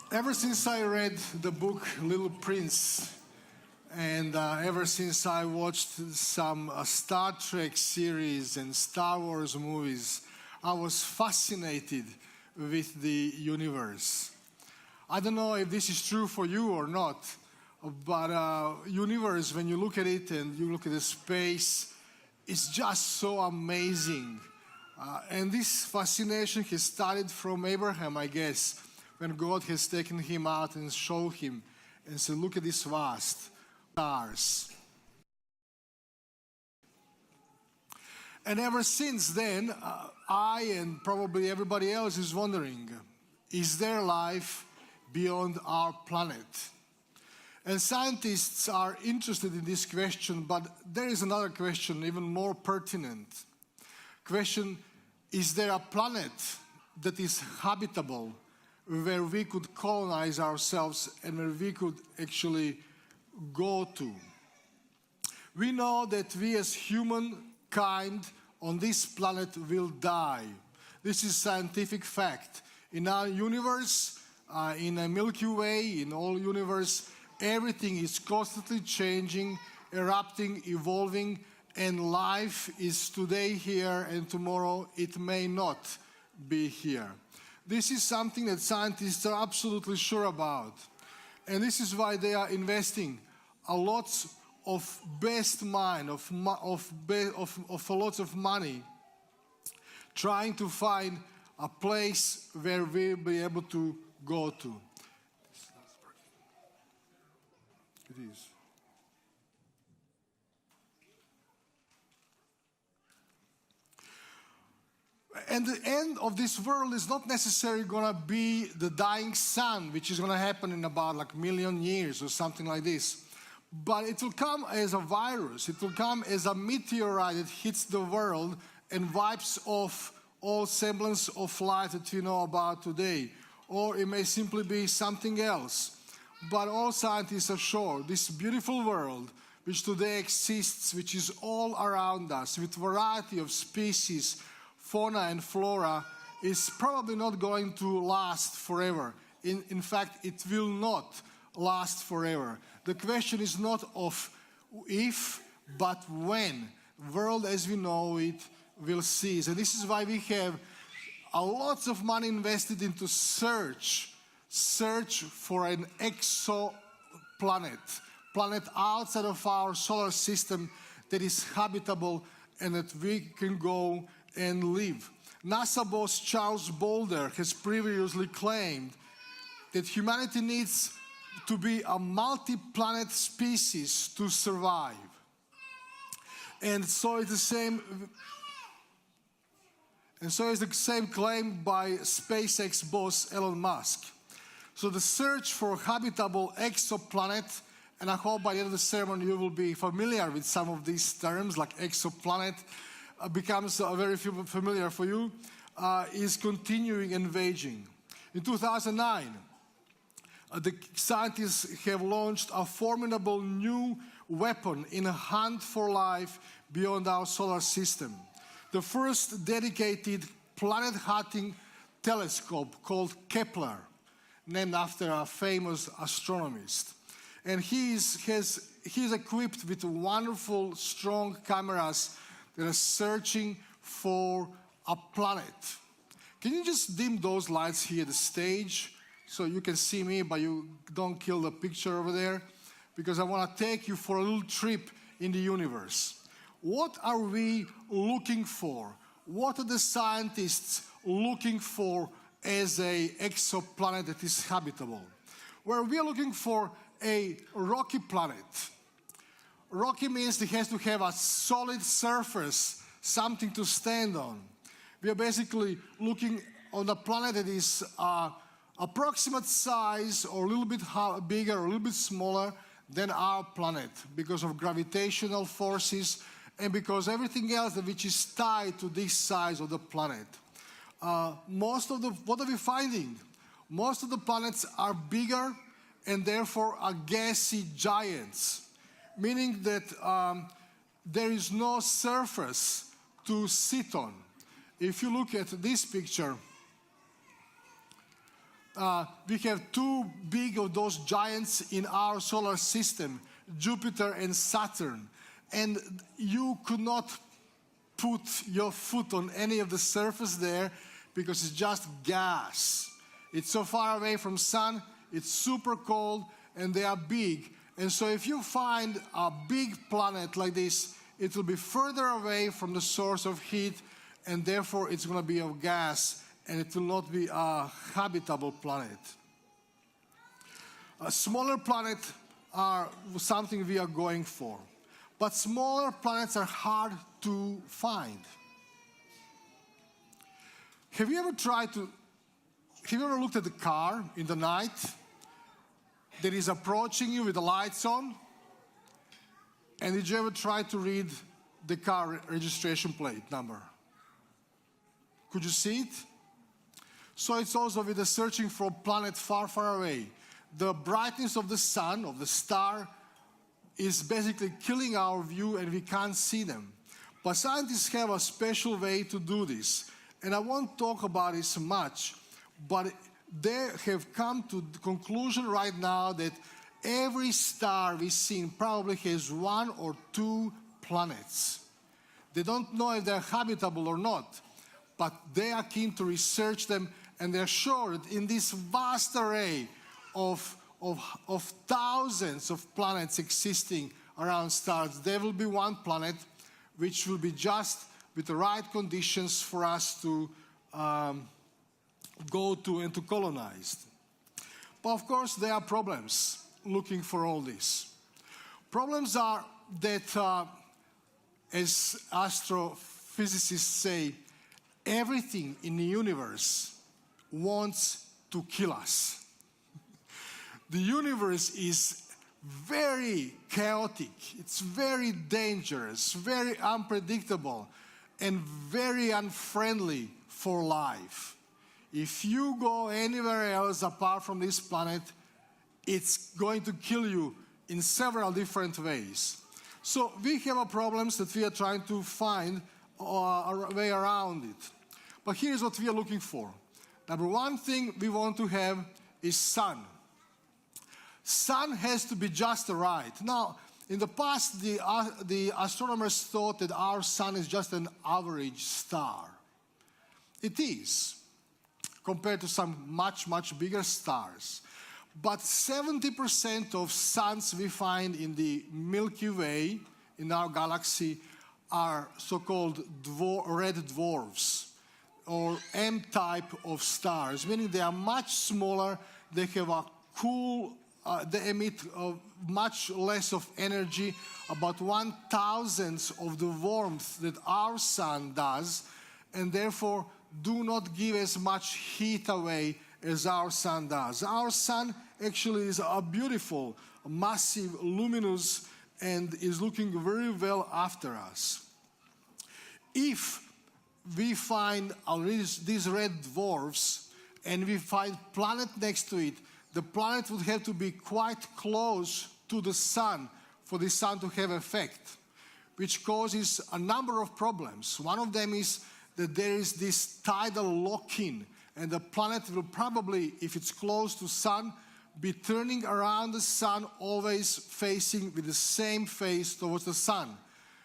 Ever since I read the book Little Prince, and ever since I watched some Star Trek series and Star Wars movies, I was fascinated with the universe. I don't know if this is true for you or not, but universe, when you look at it and you look at the space, it's just so amazing. And this fascination has started from Abraham, I guess, when God has taken him out and showed him and said, look at this vast stars. And ever since then, I and probably everybody else is wondering, is there life beyond our planet? And scientists are interested in this question, but there is another question, even more pertinent. Question, is there a planet that is habitable, where we could colonize ourselves and where we could actually go to? We know that we as humankind on this planet will die. This is scientific fact. In our universe, in a Milky Way, in all universe, everything is constantly changing, erupting, evolving, and life is today here and tomorrow it may not be here. This is something that scientists are absolutely sure about. And this is why they are investing a lot of best mind, of lots of money, trying to find a place where we'll be able to go to. It is. And the end of this world is not necessarily going to be the dying sun, which is going to happen in about like a million years or something like this. But it will come as a virus. It will come as a meteorite that hits the world and wipes off all semblance of life that we know about today. Or it may simply be something else. But all scientists are sure this beautiful world, which today exists, which is all around us, with variety of species, fauna and flora, is probably not going to last forever. In fact, it will not last forever. The question is not of if, but when. The world as we know it will cease. And this is why we have a lots of money invested into search for an exoplanet, planet outside of our solar system that is habitable and that we can go and live. NASA boss Charles Boulder has previously claimed that humanity needs to be a multi-planet species to survive. And so it's the same claim by SpaceX boss Elon Musk. So the search for habitable exoplanet, and I hope by the end of the sermon you will be familiar with some of these terms like exoplanet, becomes very familiar for you, is continuing and waging. In 2009, the scientists have launched a formidable new weapon in a hunt for life beyond our solar system. The first dedicated planet-hunting telescope called Kepler, named after a famous astronomist. And he's equipped with wonderful, strong cameras that are searching for a planet. Can you just dim those lights here at the stage so you can see me, but you don't kill the picture over there? Because I want to take you for a little trip in the universe. What are we looking for? What are the scientists looking for as an exoplanet that is habitable? Well, we are looking for a rocky planet. Rocky means it has to have a solid surface, something to stand on. We are basically looking on a planet that is approximate size or a little bit bigger or a little bit smaller than our planet because of gravitational forces and because everything else which is tied to this size of the planet. What are we finding? Most of the planets are bigger and therefore are gassy giants, meaning that there is no surface to sit on. If you look at this picture, we have two big of those giants in our solar system, Jupiter and Saturn. And you could not put your foot on any of the surface there because it's just gas. It's so far away from sun, it's super cold, and they are big. And so if you find a big planet like this, it will be further away from the source of heat, and therefore it's going to be of gas, and it will not be a habitable planet. A smaller planet are something we are going for. But smaller planets are hard to find. Have you ever looked at the car in the night that is approaching you with the lights on? And did you ever try to read the car registration plate number? Could you see it? So it's also with the searching for a planet far, far away. The brightness of the sun, of the star, is basically killing our view and we can't see them. But scientists have a special way to do this. And I won't talk about it so much, but they have come to the conclusion right now that every star we've seen probably has one or two planets. They don't know if they're habitable or not, but they are keen to research them, and they're sure that in this vast array of thousands of planets existing around stars, there will be one planet which will be just with the right conditions for us to go to and to colonize. But of course, there are problems looking for all this. Problems are that, as astrophysicists say, everything in the universe wants to kill us. The universe is very chaotic, it's very dangerous, very unpredictable, and very unfriendly for life. If you go anywhere else apart from this planet, it's going to kill you in several different ways. So we have problems that we are trying to find a way around it. But here's what we are looking for. Number one thing we want to have is sun. Sun has to be just right. Now, in the past, the astronomers thought that our sun is just an average star. It is, compared to some much, much bigger stars. But 70% of suns we find in the Milky Way, in our galaxy, are so-called red dwarfs, or M-type of stars, meaning they are much smaller, they have a they emit much less of energy, about 1/1000th of the warmth that our sun does, and therefore do not give as much heat away as our sun does. Our sun actually is a beautiful, massive, luminous, and is looking very well after us. If we find these red dwarfs and we find planet next to it, the planet would have to be quite close to the sun for the sun to have effect, which causes a number of problems. One of them is that there is this tidal lock-in, and the planet will probably, if it's close to sun, be turning around the sun, always facing with the same face towards the sun,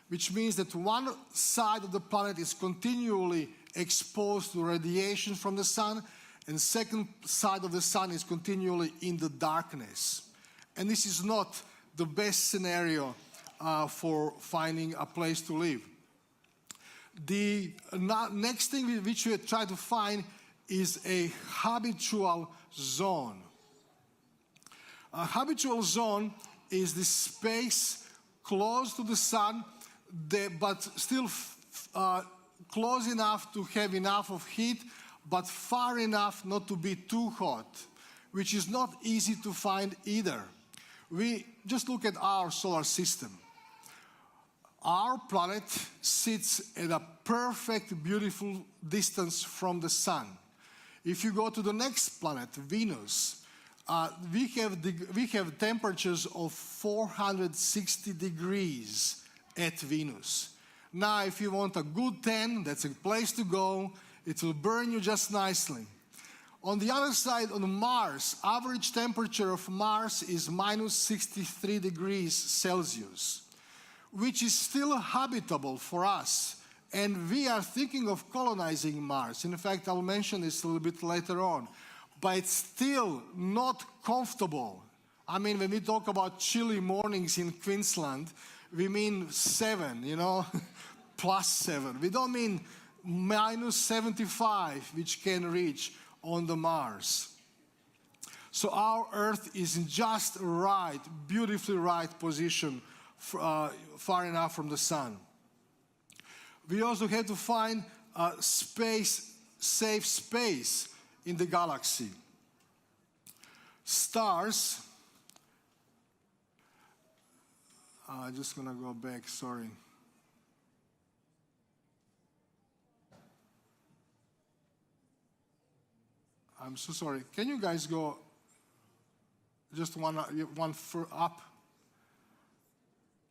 which means that one side of the planet is continually exposed to radiation from the sun, and the second side of the sun is continually in the darkness. And this is not the best scenario for finding a place to live. The next thing which we try to find is a habitable zone. A habitable zone is the space close to the sun, but still close enough to have enough of heat, but far enough not to be too hot, which is not easy to find either. We just look at our solar system. Our planet sits at a perfect, beautiful distance from the sun. If you go to the next planet, Venus, we have temperatures of 460 degrees at Venus. Now, if you want a good tan, that's a place to go. It will burn you just nicely. On the other side, on Mars, average temperature of Mars is minus 63 degrees Celsius, which is still habitable for us. And we are thinking of colonizing Mars. In fact, I'll mention this a little bit later on. But it's still not comfortable. I mean, when we talk about chilly mornings in Queensland, we mean 7, plus 7. We don't mean minus 75, which can reach on the Mars. So our Earth is in just right, beautifully right position, far enough from the sun. We also have to find safe space in the galaxy. Stars, I'm just gonna go back, sorry. I'm so sorry. Can you guys go just one up?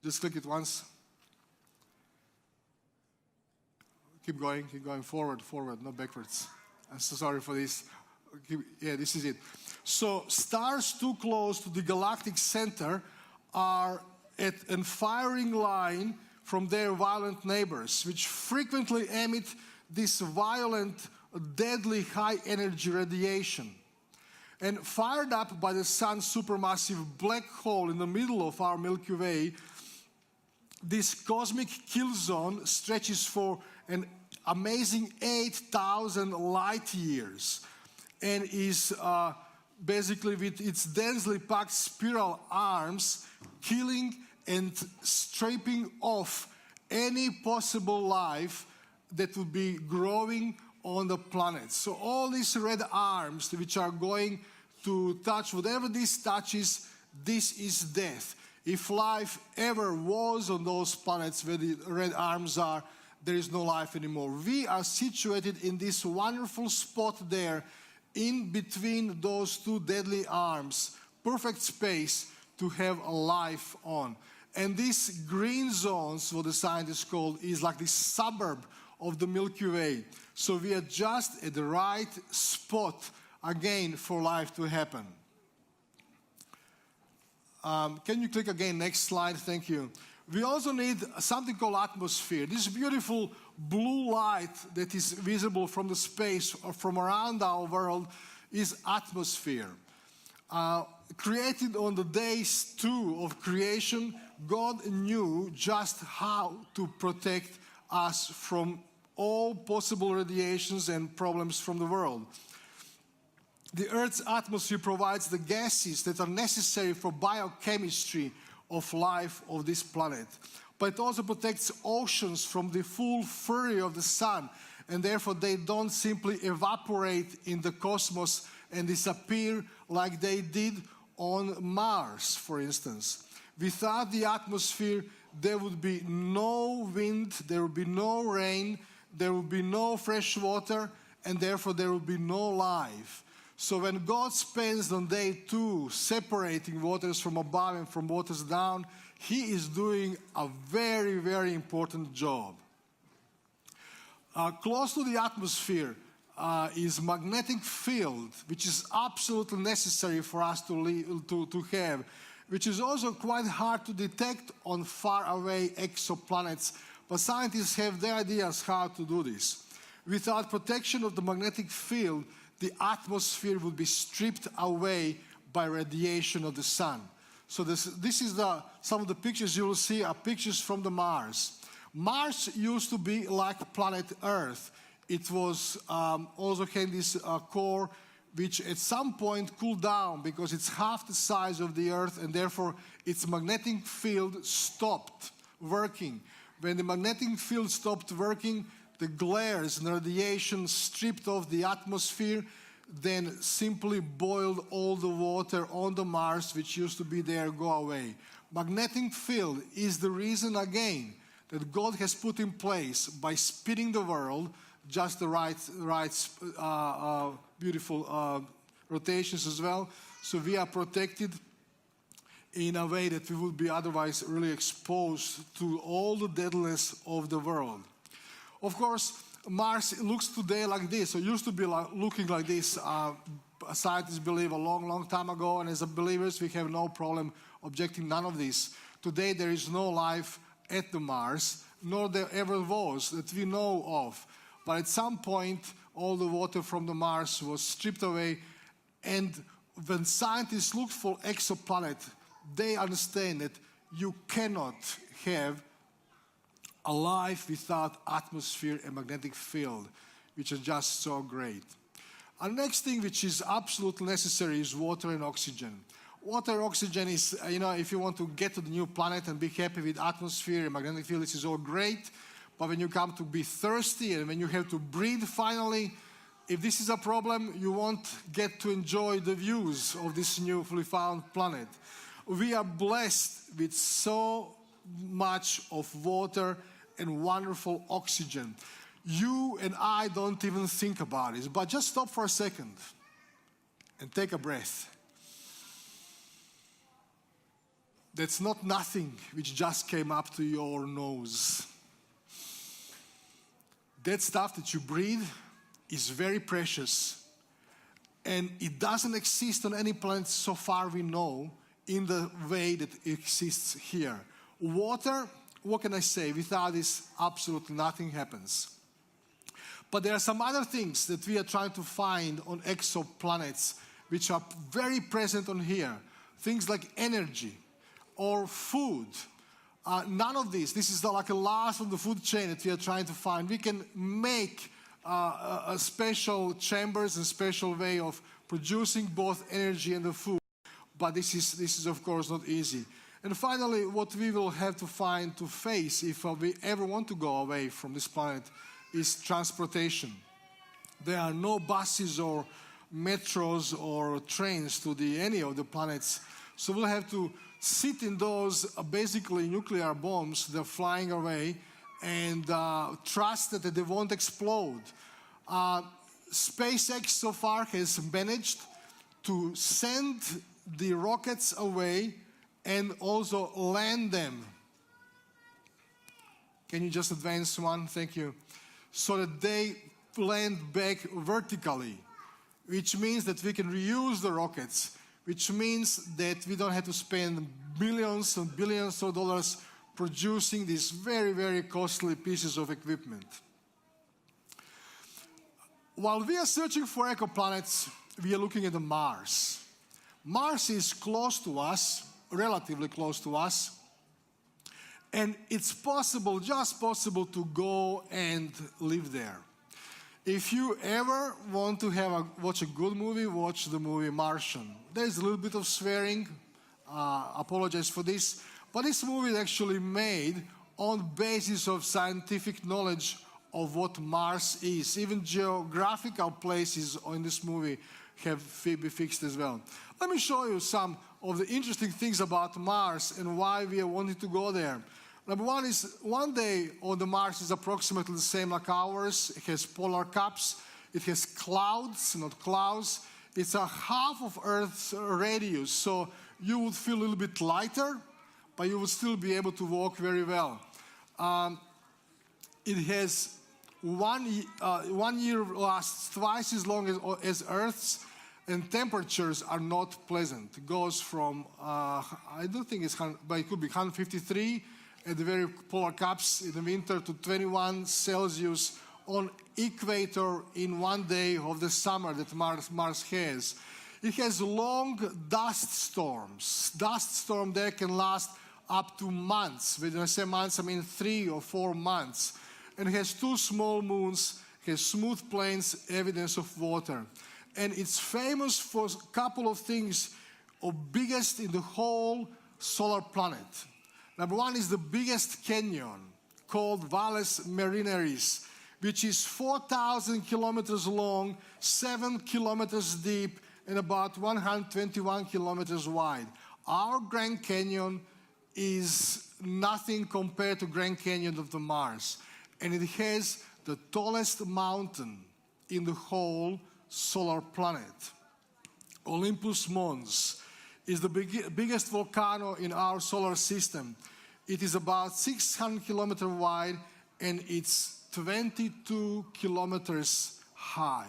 Just click it once. Keep going forward, not backwards. I'm so sorry for this. Yeah, this is it. So stars too close to the galactic center are at a firing line from their violent neighbors, which frequently emit this violent, deadly high-energy radiation. And fired up by the sun's supermassive black hole in the middle of our Milky Way, this cosmic kill zone stretches for an amazing 8,000 light years and is basically with its densely packed spiral arms killing and stripping off any possible life that would be growing on the planet. So all these red arms which are going to touch, whatever this touches, this is death. If life ever was on those planets where the red arms are, there is no life anymore. We are situated in this wonderful spot there, in between those two deadly arms, perfect space to have a life on. And these green zones, what the scientists call, is like the suburb of the Milky Way. So we are just at the right spot, again, for life to happen. Can you click again? Next slide, thank you. We also need something called atmosphere. This beautiful blue light that is visible from the space or from around our world is atmosphere. Created on the days 2 of creation, God knew just how to protect us from all possible radiations and problems from the world. The Earth's atmosphere provides the gases that are necessary for biochemistry of life of this planet. But it also protects oceans from the full fury of the sun, and therefore they don't simply evaporate in the cosmos and disappear like they did on Mars, for instance. Without the atmosphere, there would be no wind, there would be no rain, there would be no fresh water, and therefore there would be no life. So when God spends on day 2 separating waters from above and from waters down, He is doing a very, very important job. Close to the atmosphere is magnetic field, which is absolutely necessary for us to have, which is also quite hard to detect on far-away exoplanets, but scientists have their ideas how to do this. Without protection of the magnetic field, the atmosphere would be stripped away by radiation of the sun. So this is some of the pictures you will see are pictures from the Mars. Mars used to be like planet Earth. It was also had this core which at some point cooled down because it's half the size of the Earth, and therefore its magnetic field stopped working. When the magnetic field stopped working, the glares and radiation stripped off the atmosphere, then simply boiled all the water on the Mars which used to be there go away. Magnetic field is the reason again that God has put in place by spinning the world just the right beautiful rotations as well. So we are protected in a way that we would be otherwise really exposed to all the deadliness of the world. Of course, Mars looks today like this, or used to be looking like this. Scientists believe a long, long time ago, and as believers, we have no problem objecting none of this. Today, there is no life at the Mars, nor there ever was that we know of. But at some point, all the water from the Mars was stripped away, and when scientists look for exoplanet, they understand that you cannot have a life without atmosphere and magnetic field, which are just so great. And next thing which is absolutely necessary is water and oxygen. Water and oxygen is, if you want to get to the new planet and be happy with atmosphere and magnetic field, this is all great. But when you come to be thirsty and when you have to breathe finally, if this is a problem, you won't get to enjoy the views of this new fully found planet. We are blessed with so much of water and wonderful oxygen. You and I don't even think about it, but just stop for a second and take a breath. That's not nothing which just came up to your nose. That stuff that you breathe is very precious, and it doesn't exist on any planet so far we know in the way that it exists here. Water, what can I say? Without this, absolutely nothing happens. But there are some other things that we are trying to find on exoplanets which are very present on here. Things like energy or food. None of this is like a last on the food chain that we are trying to find. We can make a special chambers and special way of producing both energy and the food. But this is of course not easy. And finally, what we will have to find to face if we ever want to go away from this planet is transportation. There are no buses or metros or trains to any of the planets. So we'll have to sit in those basically nuclear bombs that are flying away and trust that they won't explode. SpaceX so far has managed to send the rockets away and also land them. Can you just advance one? Thank you. So that they land back vertically, which means that we can reuse the rockets, which means that we don't have to spend billions and billions of dollars producing these very, very costly pieces of equipment. While we are searching for exoplanets, we are looking at the Mars. Mars is close to us, relatively close to us, and it's possible, just possible, to go and live there. If you ever want to watch a good movie, watch the movie Martian. There's a little bit of swearing, apologize for this, but this movie is actually made on basis of scientific knowledge of what Mars is. Even geographical places in this movie have been fixed as well. Let me show you some of the interesting things about Mars and why we are wanting to go there. Number one is, one day on the Mars is approximately the same like ours. It has polar caps. It has clouds, not clouds. It's a half of Earth's radius, so you would feel a little bit lighter, but you would still be able to walk very well. It has one year lasts twice as long as Earth's, and temperatures are not pleasant. It goes from, I don't think it's, but it could be 153 at the very polar caps in the winter to 21 Celsius on equator in one day of the summer that Mars has. It has long dust storms. Dust storm there can last up to months. When I say months, I mean 3 or 4 months. And it has 2 small moons, has smooth plains, evidence of water. And it's famous for a couple of things, biggest in the whole solar planet. Number one is the biggest canyon, called Valles Marineris, which is 4,000 kilometers long, 7 kilometers deep, and about 121 kilometers wide. Our Grand Canyon is nothing compared to Grand Canyon of the Mars. And it has the tallest mountain in the whole solar planet. Olympus Mons is the biggest volcano in our solar system. It is about 600 kilometers wide, and it's 22 kilometers high.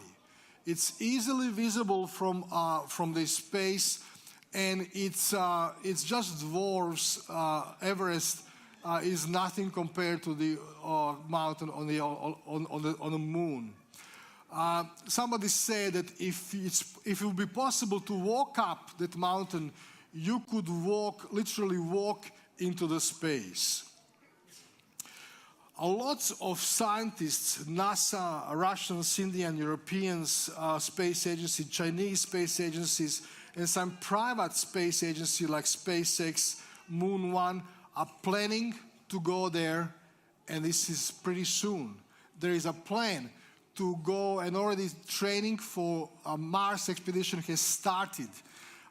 It's easily visible from the space, and it's just dwarfs. Everest is nothing compared to the mountain on the moon. Somebody said that if it would be possible to walk up that mountain, you could literally walk into the space. Lots of scientists, NASA, Russians, Indian, Europeans, space agencies, Chinese space agencies, and some private space agencies like SpaceX, Moon One, are planning to go there, and this is pretty soon. There is a plan to go, and already training for a Mars expedition has started.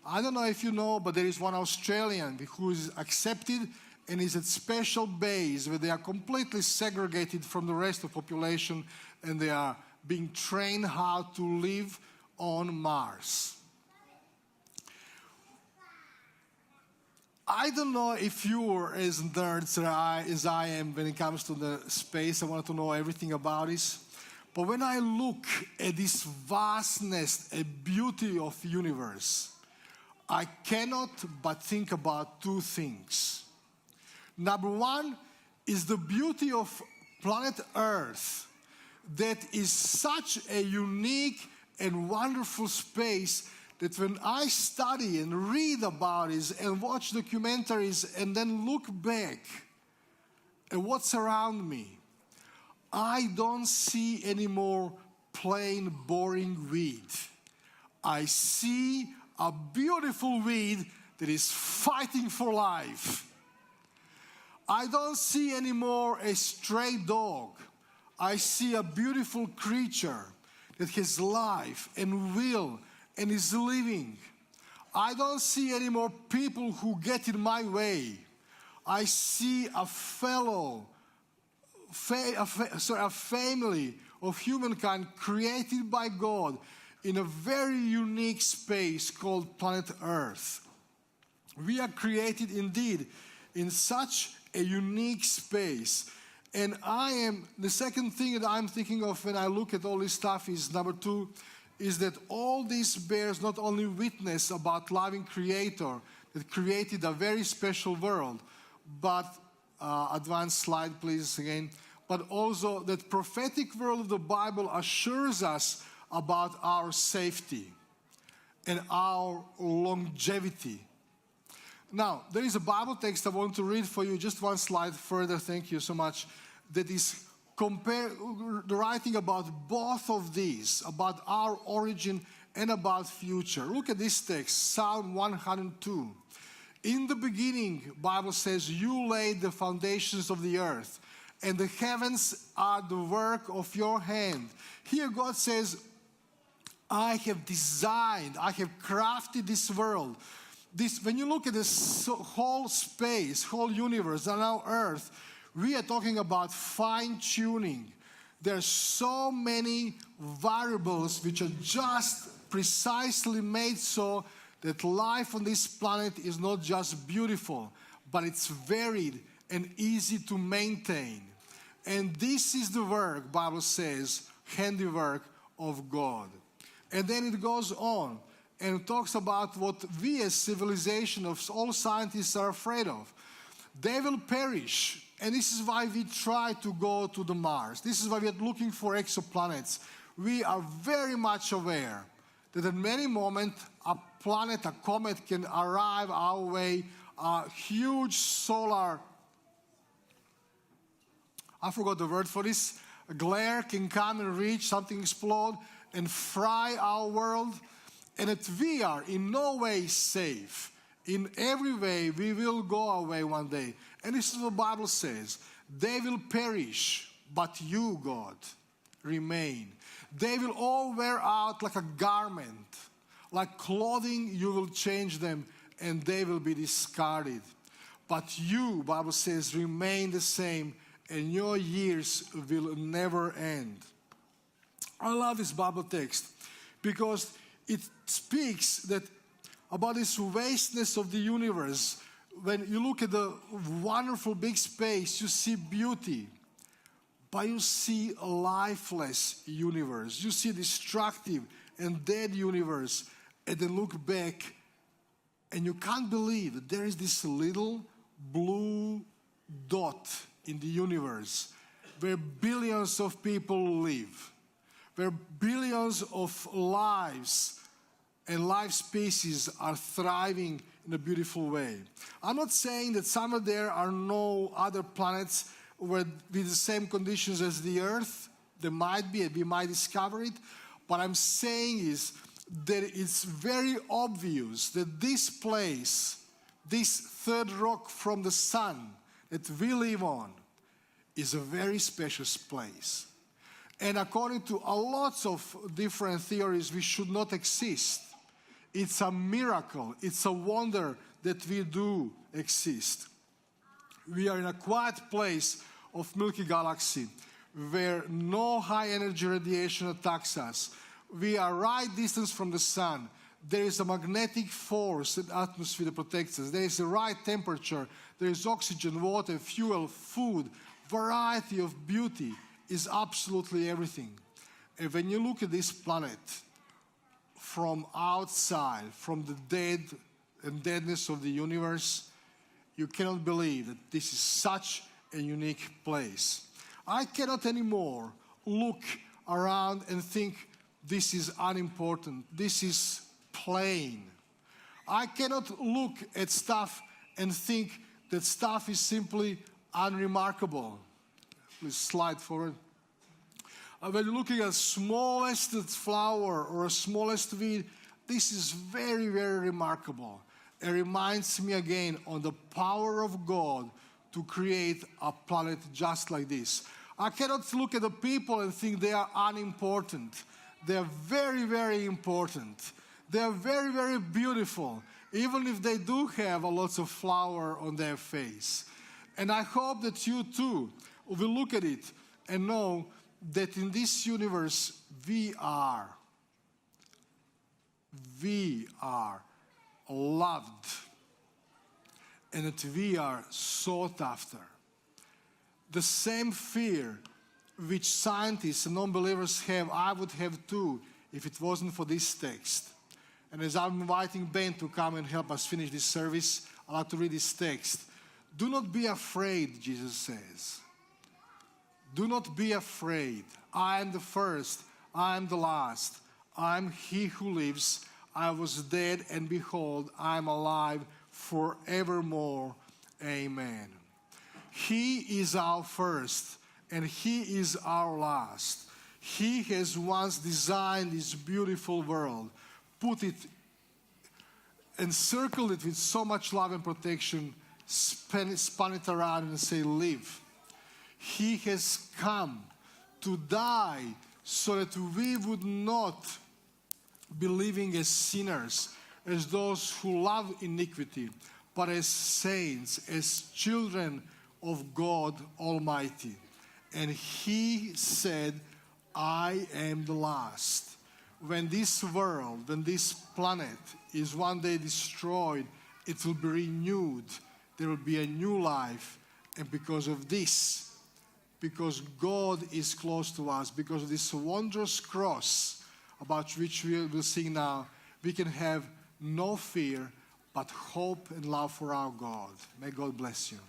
I don't know if you know, but there is one Australian who is accepted and is at special base where they are completely segregated from the rest of the population, and they are being trained how to live on Mars. I don't know if you are as nerds as I am when it comes to the space. I want to know everything about this. But when I look at this vastness and beauty of the universe, I cannot but think about two things. Number one is the beauty of planet Earth, that is such a unique and wonderful space that when I study and read about it and watch documentaries and then look back at what's around me, I don't see any more plain, boring weed. I see a beautiful weed that is fighting for life. I don't see anymore a stray dog. I see a beautiful creature that has life and will and is living. I don't see any more people who get in my way. I see a family of humankind created by God in a very unique space called planet Earth. We are created indeed in such a unique space. And the second thing that I'm thinking of when I look at all this stuff is, number two, is that all this bears not only witness about loving Creator that created a very special world, but, advanced slide please again, but also that prophetic word of the Bible assures us about our safety and our longevity. Now, there is a Bible text I want to read for you, just one slide further, thank you so much, that is writing about both of these, about our origin and about future. Look at this text, Psalm 102. In the beginning, Bible says, you laid the foundations of the earth, and the heavens are the work of your hand. Here God says, I have designed, I have crafted this world. When you look at this whole space, whole universe, and our earth, we are talking about fine-tuning. There are so many variables which are just precisely made so that life on this planet is not just beautiful, but it's varied and easy to maintain. And this is the work, Bible says, handiwork of God. And then it goes on and talks about what we as civilization of all scientists are afraid of. They will perish. And this is why we try to go to the Mars. This is why we are looking for exoplanets. We are very much aware that at many moments a planet, a comet can arrive our way, a huge solar, I forgot the word for this, a glare can come and reach, something explode and fry our world. And that we are in no way safe. In every way, we will go away one day. And this is what the Bible says. They will perish, but you, God, remain. They will all wear out like a garment. Like clothing, you will change them, and they will be discarded. But you, Bible says, remain the same, and your years will never end. I love this Bible text because it speaks about this vastness of the universe. When you look at the wonderful big space, you see beauty. but you see a lifeless universe. You see a destructive and dead universe, and then look back, and you can't believe that there is this little blue dot in the universe where billions of people live, where billions of lives and life species are thriving in a beautiful way. I'm not saying that somewhere there are no other planets with the same conditions as the Earth. There might be, and we might discover it. What I'm saying is that it's very obvious that this place, this third rock from the sun that we live on, is a very special place. And according to a lots of different theories, we should not exist. It's a miracle, it's a wonder that we do exist. We are in a quiet place of Milky Galaxy where no high energy radiation attacks us. We are right distance from the sun. There is a magnetic force in the atmosphere that protects us. There is the right temperature. There is oxygen, water, fuel, food, variety of beauty is absolutely everything. And when you look at this planet from outside, from the dead and deadness of the universe, you cannot believe that this is such a unique place. I cannot anymore look around and think this is unimportant, this is plain. I cannot look at stuff and think that stuff is simply unremarkable. Please slide forward. When you're looking at the smallest flower or a smallest weed, this is very, very remarkable. It reminds me again on the power of God to create a planet just like this. I cannot look at the people and think they are unimportant. They are very, very important. They are very, very beautiful, even if they do have a lot of flower on their face. And I hope that you too will look at it and know that in this universe we are loved and that we are sought after. The same fear which scientists and non-believers have, I would have too if it wasn't for this text. And as I'm inviting Ben to come and help us finish this service, I'd like to read this text. Do not be afraid, Jesus says. Do not be afraid. I am the first, I am the last. I am he who lives. I was dead, and behold, I am alive forevermore. Amen. He is our first, and he is our last. He has once designed this beautiful world, put it, encircled it with so much love and protection, spun it around and say, live. He has come to die so that we would not be living as sinners, as those who love iniquity, but as saints, as children of God Almighty. And he said, I am the last. When this world, when this planet is one day destroyed, it will be renewed. There will be a new life. And because of this, because God is close to us, because of this wondrous cross about which we will sing now, we can have no fear but hope and love for our God. May God bless you.